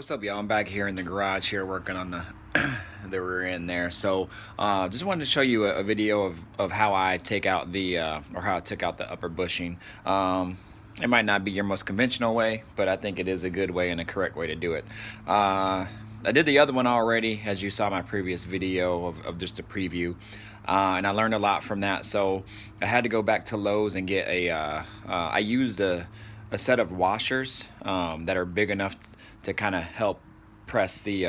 What's up, y'all? I'm back here in the garage here working on the the rear end there. So just wanted to show you a video of how I take out the or how I took out the upper bushing. It might not be your most conventional way, but I think it is a good way and a correct way to do it. I did the other one already, as you saw my previous video of just a preview, and I learned a lot from that. So I had to go back to Lowe's and get I used a set of washers that are big enough to kind of help press the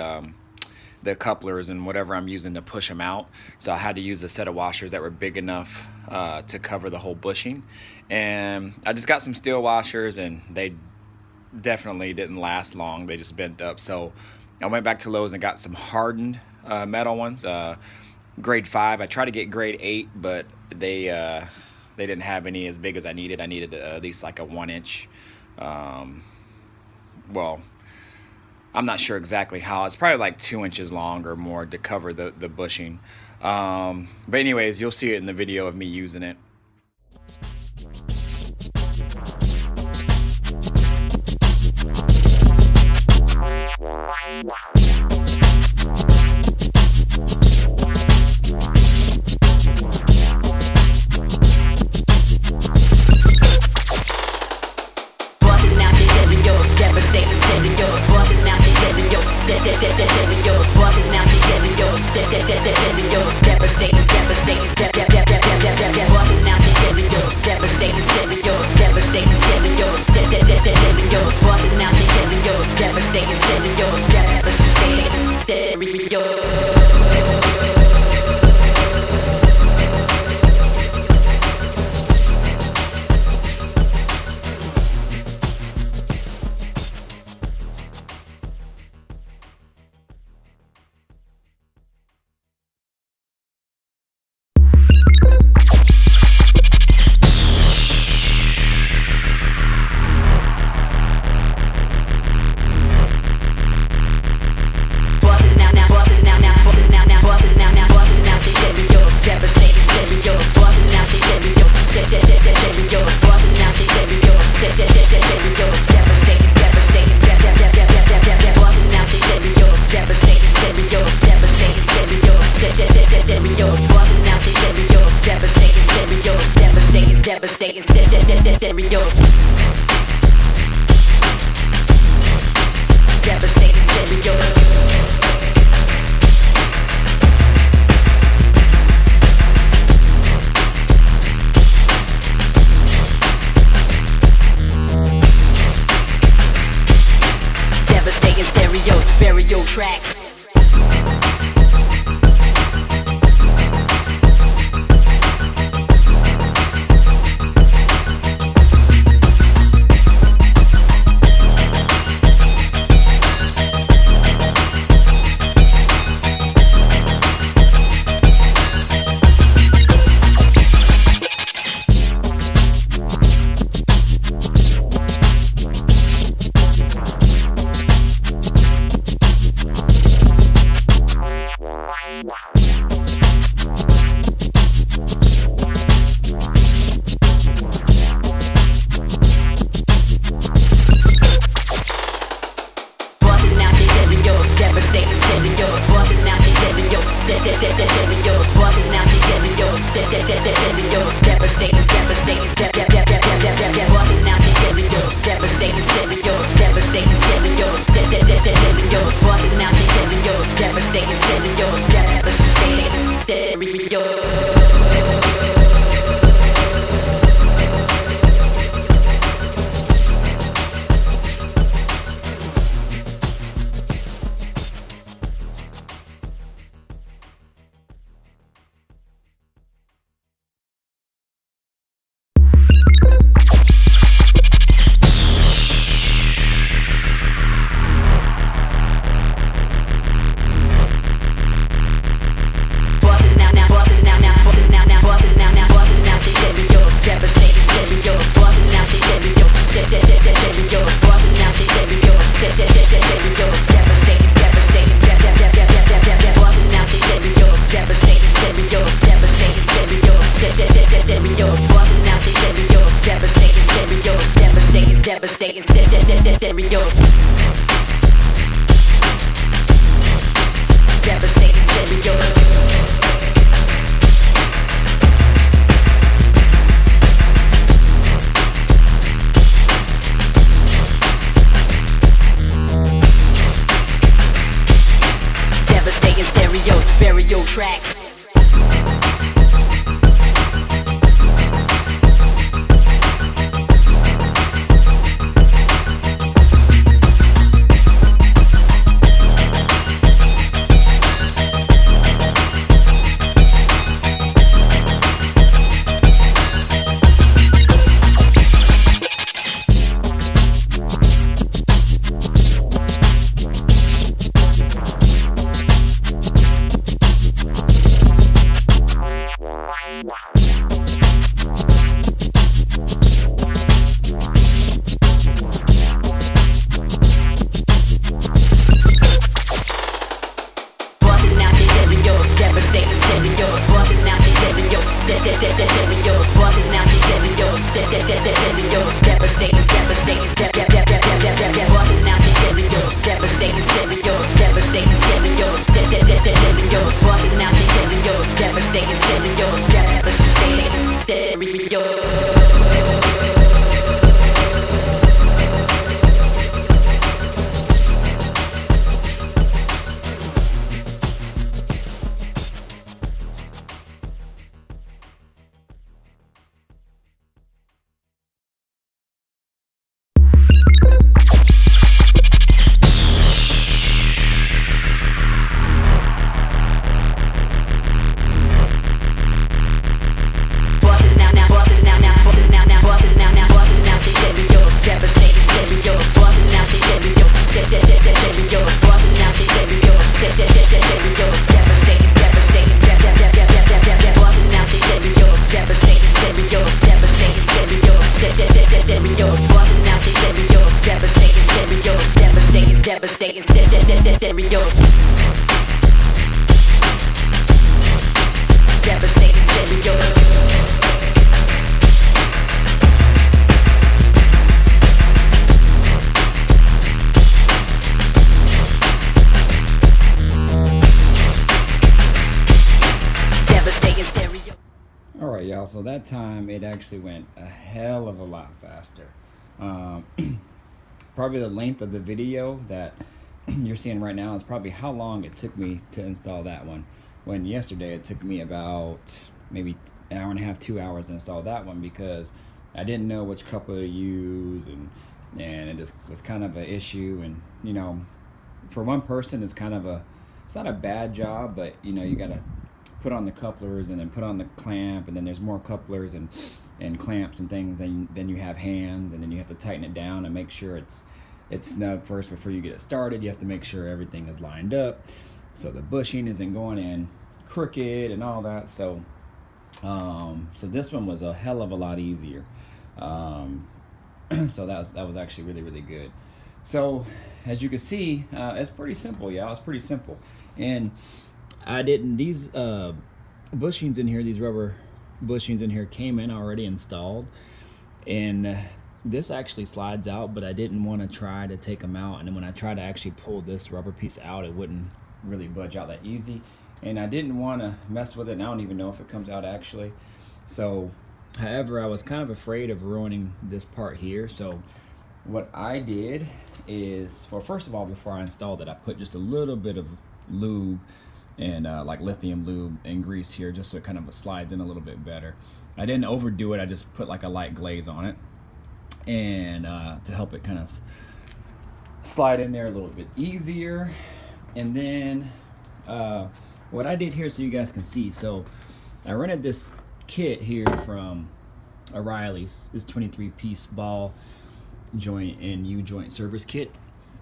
couplers and whatever I'm using to push them out. So I had to use a set of washers that were big enough to cover the whole bushing. And I just got some steel washers, and they definitely didn't last long. They just bent up. So I went back to Lowe's and got some hardened metal ones, grade 5. I tried to get grade 8, but they didn't have any as big as I needed. I needed at least like a 1-inch. Well, I'm not sure exactly how. It's probably like 2 inches long or more to cover the bushing. But anyways, you'll see it in the video of me using it. Tracks. Devastating, Devastating stereo track. Alright y'all, so that time it actually went a hell of a lot faster. Probably the length of the video that you're seeing right now is probably how long it took me to install that one. When yesterday it took me about maybe an hour and a half, 2 hours to install that one, because I didn't know which coupler to use, and it just was kind of an issue. And you know, for one person it's kind of it's not a bad job, but you know, you gotta put on the couplers and then put on the clamp, and then there's more couplers and clamps and things, and then you have hands, and then you have to tighten it down and make sure it's snug first before you get it started. You have to make sure everything is lined up so the bushing isn't going in crooked and all that. So so this one was a hell of a lot easier. So that was actually really good. So as you can see, it's pretty simple, y'all. It's pretty simple. And I didn't, these bushings in here, these rubber bushings in here came in already installed, and this actually slides out, but I didn't want to try to take them out, and then when I tried to actually pull this rubber piece out, it wouldn't really budge out that easy, and I didn't want to mess with it, and I don't even know if it comes out actually. So however, I was kind of afraid of ruining this part here, so what I did is, well, first of all, before I installed it, I put just a little bit of lube and like lithium lube and grease here, just so it kind of slides in a little bit better. I didn't overdo it, I just put like a light glaze on it, and to help it kind of slide in there a little bit easier. And then what I did here, so you guys can see, so I rented this kit here from O'Reilly's, this 23-piece ball joint and U-joint service kit.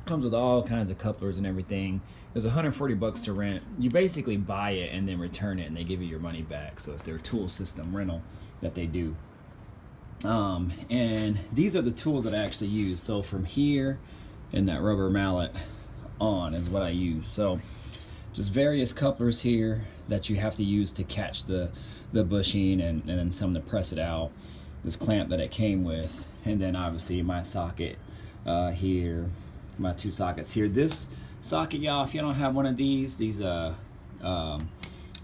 Comes with all kinds of couplers and everything. It was 140 bucks to rent. You basically buy it and then return it, and they give you your money back. So it's their tool system rental that they do. And these are the tools that I actually use. So from here and that rubber mallet on is what I use. So just various couplers here that you have to use to catch the bushing, and then some to press it out. This clamp that it came with, and then obviously my socket here, my two sockets here. This socket, y'all, if you don't have one of these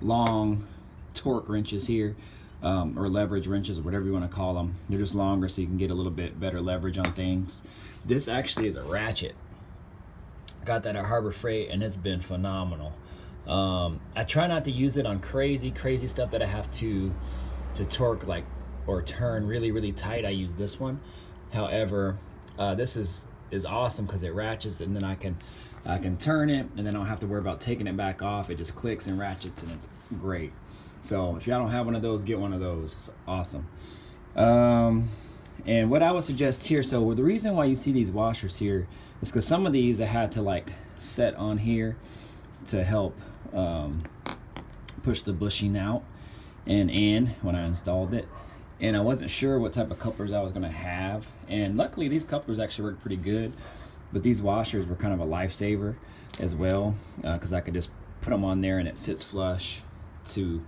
long torque wrenches here, or leverage wrenches, or whatever you want to call them, they're just longer so you can get a little bit better leverage on things. This actually is a ratchet. Got that at Harbor Freight, and it's been phenomenal. I try not to use it on crazy stuff that I have to torque like or turn really tight. I use this one. However, this is awesome because it ratchets, and then I can turn it, and then I don't have to worry about taking it back off. It just clicks and ratchets, and it's great. So if y'all don't have one of those, get one of those. It's awesome. And what I would suggest here, so the reason why you see these washers here is because some of these I had to like set on here to help push the bushing out and in when I installed it. And I wasn't sure what type of couplers I was going to have, and luckily these couplers actually worked pretty good, but these washers were kind of a lifesaver as well, because I could just put them on there and it sits flush to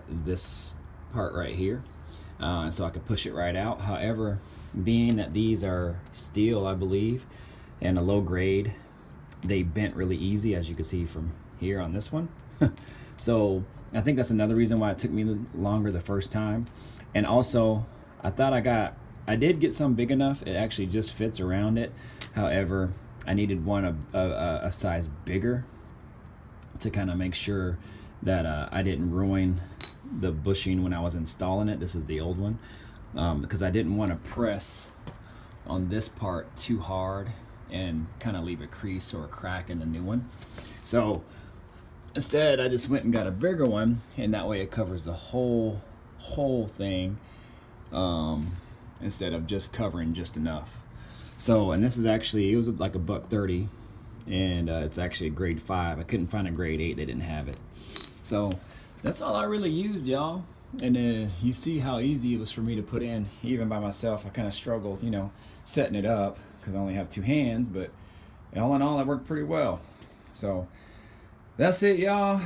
this part right here, and so I could push it right out. However, being that these are steel, I believe, and a low grade, they bent really easy, as you can see from here on this one. So I think that's another reason why it took me longer the first time. And also, I thought I did get some big enough. It actually just fits around it. However, I needed one a size bigger to kind of make sure that I didn't ruin the bushing when I was installing it. This is the old one, because I didn't want to press on this part too hard and kind of leave a crease or a crack in the new one. So instead, I just went and got a bigger one, and that way it covers the whole thing, instead of just covering just enough. So, and this is actually, it was like $130, and it's actually a grade 5. I couldn't find a grade 8, they didn't have it. So that's all I really used, y'all. And you see how easy it was for me to put in, even by myself. I kind of struggled, you know, setting it up because I only have 2 hands, but all in all, it worked pretty well. So that's it, y'all.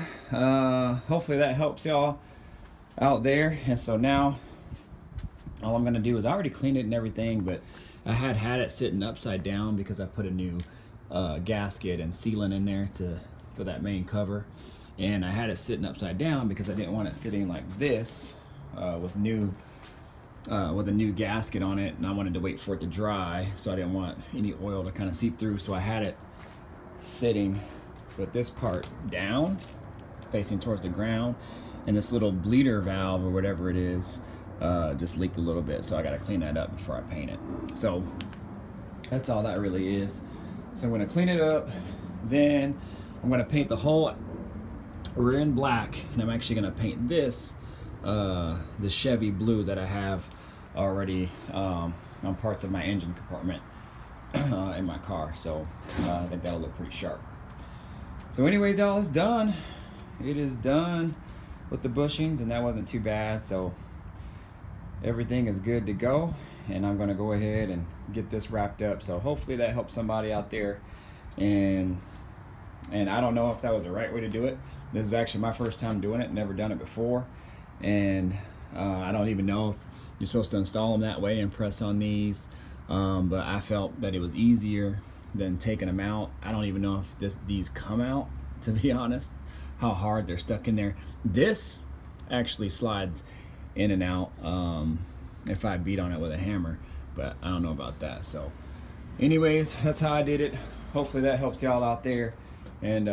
Hopefully that helps y'all out there. And so now all I'm gonna do is, I already cleaned it and everything, but I had it sitting upside down because I put a new gasket and sealant in there for that main cover, and I had it sitting upside down because I didn't want it sitting like this with a new gasket on it, and I wanted to wait for it to dry, so I didn't want any oil to kind of seep through. So I had it sitting with this part down, facing towards the ground, and this little bleeder valve or whatever it is just leaked a little bit, so I got to clean that up before I paint it. So that's all that really is. So I'm going to clean it up, then I'm going to paint the whole. We're in black, and I'm actually going to paint this the Chevy blue that I have already on parts of my engine compartment in my car. So I think that'll look pretty sharp. So anyways, y'all, it's done. It is done with the bushings, and that wasn't too bad. So everything is good to go, and I'm going to go ahead and get this wrapped up. So hopefully that helps somebody out there. And I don't know if that was the right way to do it. This is actually my first time doing it, never done it before, and I don't even know if you're supposed to install them that way and press on these, but I felt that it was easier than taking them out. I don't even know if these come out, to be honest, how hard they're stuck in there. This actually slides in and out if I beat on it with a hammer, but I don't know about that. So anyways, that's how I did it. Hopefully that helps y'all out there, and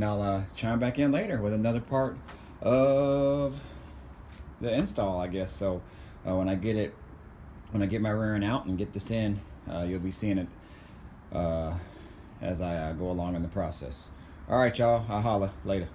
I'll chime back in later with another part of the install, I guess. So when I get my rearing out and get this in, you'll be seeing it as I go along in the process. All right, y'all, I'll holla later.